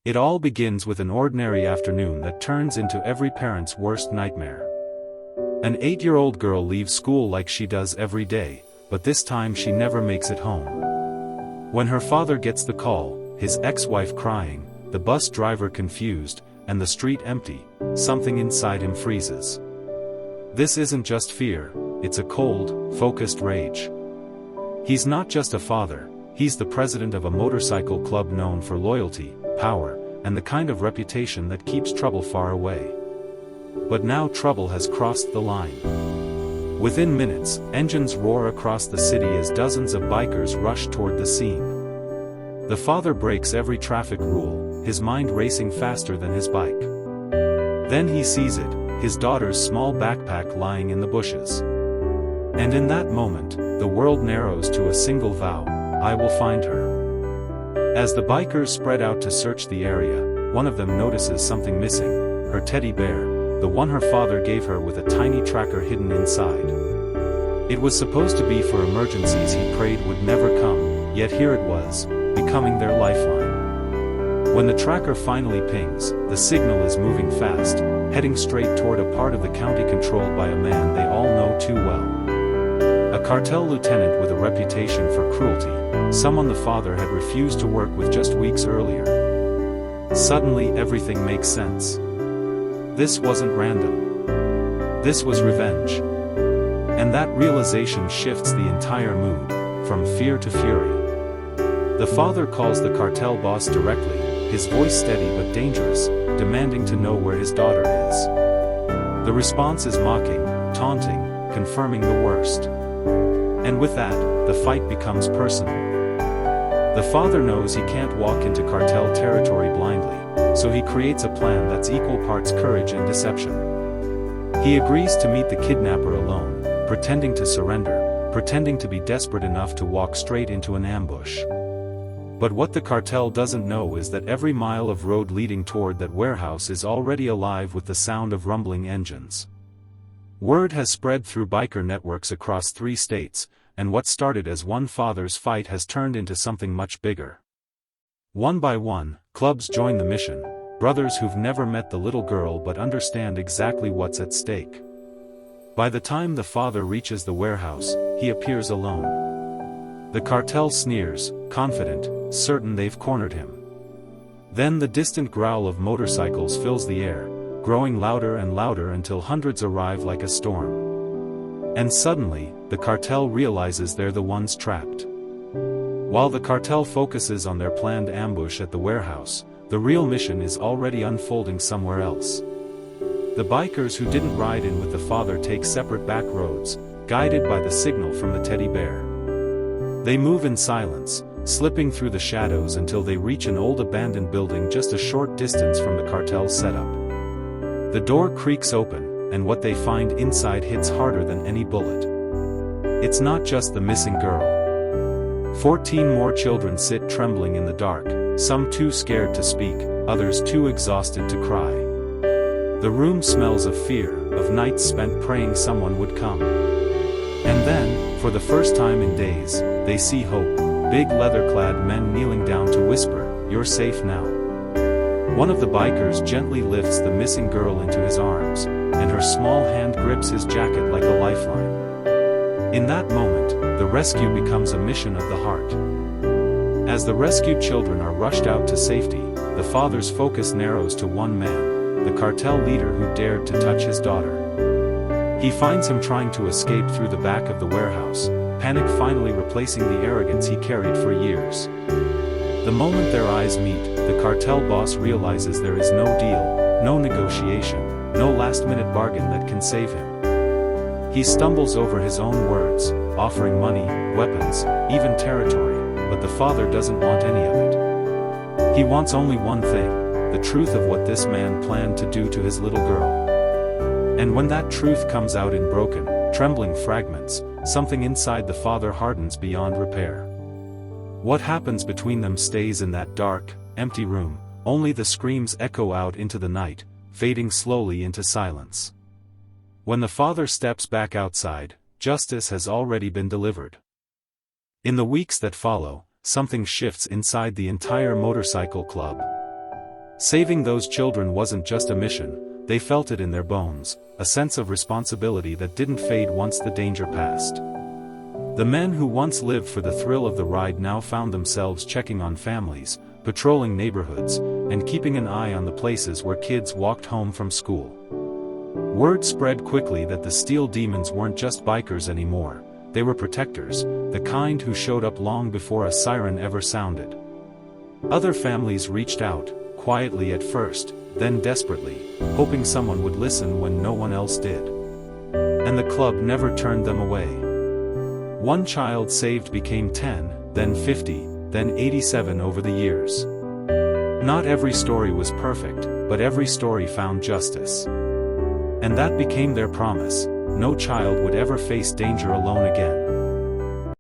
It all begins with an ordinary afternoon that turns into every parent's worst nightmare. An 8-year-old girl leaves school like she does every day, but this time she never makes it home. When her father gets the call, his ex-wife crying, the bus driver confused, and the street empty, something inside him freezes. This isn't just fear, it's a cold, focused rage. He's not just a father, he's the president of a motorcycle club known for loyalty, power, and the kind of reputation that keeps trouble far away. But now trouble has crossed the line. Within minutes, engines roar across the city as dozens of bikers rush toward the scene. The father breaks every traffic rule, his mind racing faster than his bike. Then he sees it, his daughter's small backpack lying in the bushes. And in that moment, the world narrows to a single vow: I will find her. As the bikers spread out to search the area, one of them notices something missing: her teddy bear, the one her father gave her with a tiny tracker hidden inside. It was supposed to be for emergencies he prayed would never come, yet here it was, becoming their lifeline. When the tracker finally pings, the signal is moving fast, heading straight toward a part of the county controlled by a man they all know too well. A cartel lieutenant with a reputation for cruelty, someone the father had refused to work with just weeks earlier. Suddenly everything makes sense. This wasn't random. This was revenge. And that realization shifts the entire mood, from fear to fury. The father calls the cartel boss directly, his voice steady but dangerous, demanding to know where his daughter is. The response is mocking, taunting, confirming the worst. And with that, the fight becomes personal. The father knows he can't walk into cartel territory blindly, so he creates a plan that's equal parts courage and deception. He agrees to meet the kidnapper alone, pretending to surrender, pretending to be desperate enough to walk straight into an ambush. But what the cartel doesn't know is that every mile of road leading toward that warehouse is already alive with the sound of rumbling engines. Word has spread through biker networks across 3 states, and what started as one father's fight has turned into something much bigger. One by one, clubs join the mission, brothers who've never met the little girl but understand exactly what's at stake. By the time the father reaches the warehouse, he appears alone. The cartel sneers, confident, certain they've cornered him. Then the distant growl of motorcycles fills the air, growing louder and louder until hundreds arrive like a storm. And suddenly, the cartel realizes they're the ones trapped. While the cartel focuses on their planned ambush at the warehouse, the real mission is already unfolding somewhere else. The bikers who didn't ride in with the father take separate back roads, guided by the signal from the teddy bear. They move in silence, slipping through the shadows until they reach an old abandoned building just a short distance from the cartel's setup. The door creaks open, and what they find inside hits harder than any bullet. It's not just the missing girl. 14 more children sit trembling in the dark, some too scared to speak, others too exhausted to cry. The room smells of fear, of nights spent praying someone would come. And then, for the first time in days, they see hope, big leather-clad men kneeling down to whisper, "You're safe now." One of the bikers gently lifts the missing girl into his arms, and her small hand grips his jacket like a lifeline. In that moment, the rescue becomes a mission of the heart. As the rescued children are rushed out to safety, the father's focus narrows to one man, the cartel leader who dared to touch his daughter. He finds him trying to escape through the back of the warehouse, panic finally replacing the arrogance he carried for years. The moment their eyes meet, the cartel boss realizes there is no deal, no negotiation, no last-minute bargain that can save him. He stumbles over his own words, offering money, weapons, even territory, but the father doesn't want any of it. He wants only one thing: the truth of what this man planned to do to his little girl. And when that truth comes out in broken, trembling fragments, something inside the father hardens beyond repair. What happens between them stays in that dark, empty room, only the screams echo out into the night, fading slowly into silence. When the father steps back outside, justice has already been delivered. In the weeks that follow, something shifts inside the entire motorcycle club. Saving those children wasn't just a mission, they felt it in their bones, a sense of responsibility that didn't fade once the danger passed. The men who once lived for the thrill of the ride now found themselves checking on families, patrolling neighborhoods, and keeping an eye on the places where kids walked home from school. Word spread quickly that the Steel Demons weren't just bikers anymore, they were protectors, the kind who showed up long before a siren ever sounded. Other families reached out, quietly at first, then desperately, hoping someone would listen when no one else did. And the club never turned them away. One child saved became 10, then 50, then 87 over the years. Not every story was perfect, but every story found justice. And that became their promise: no child would ever face danger alone again.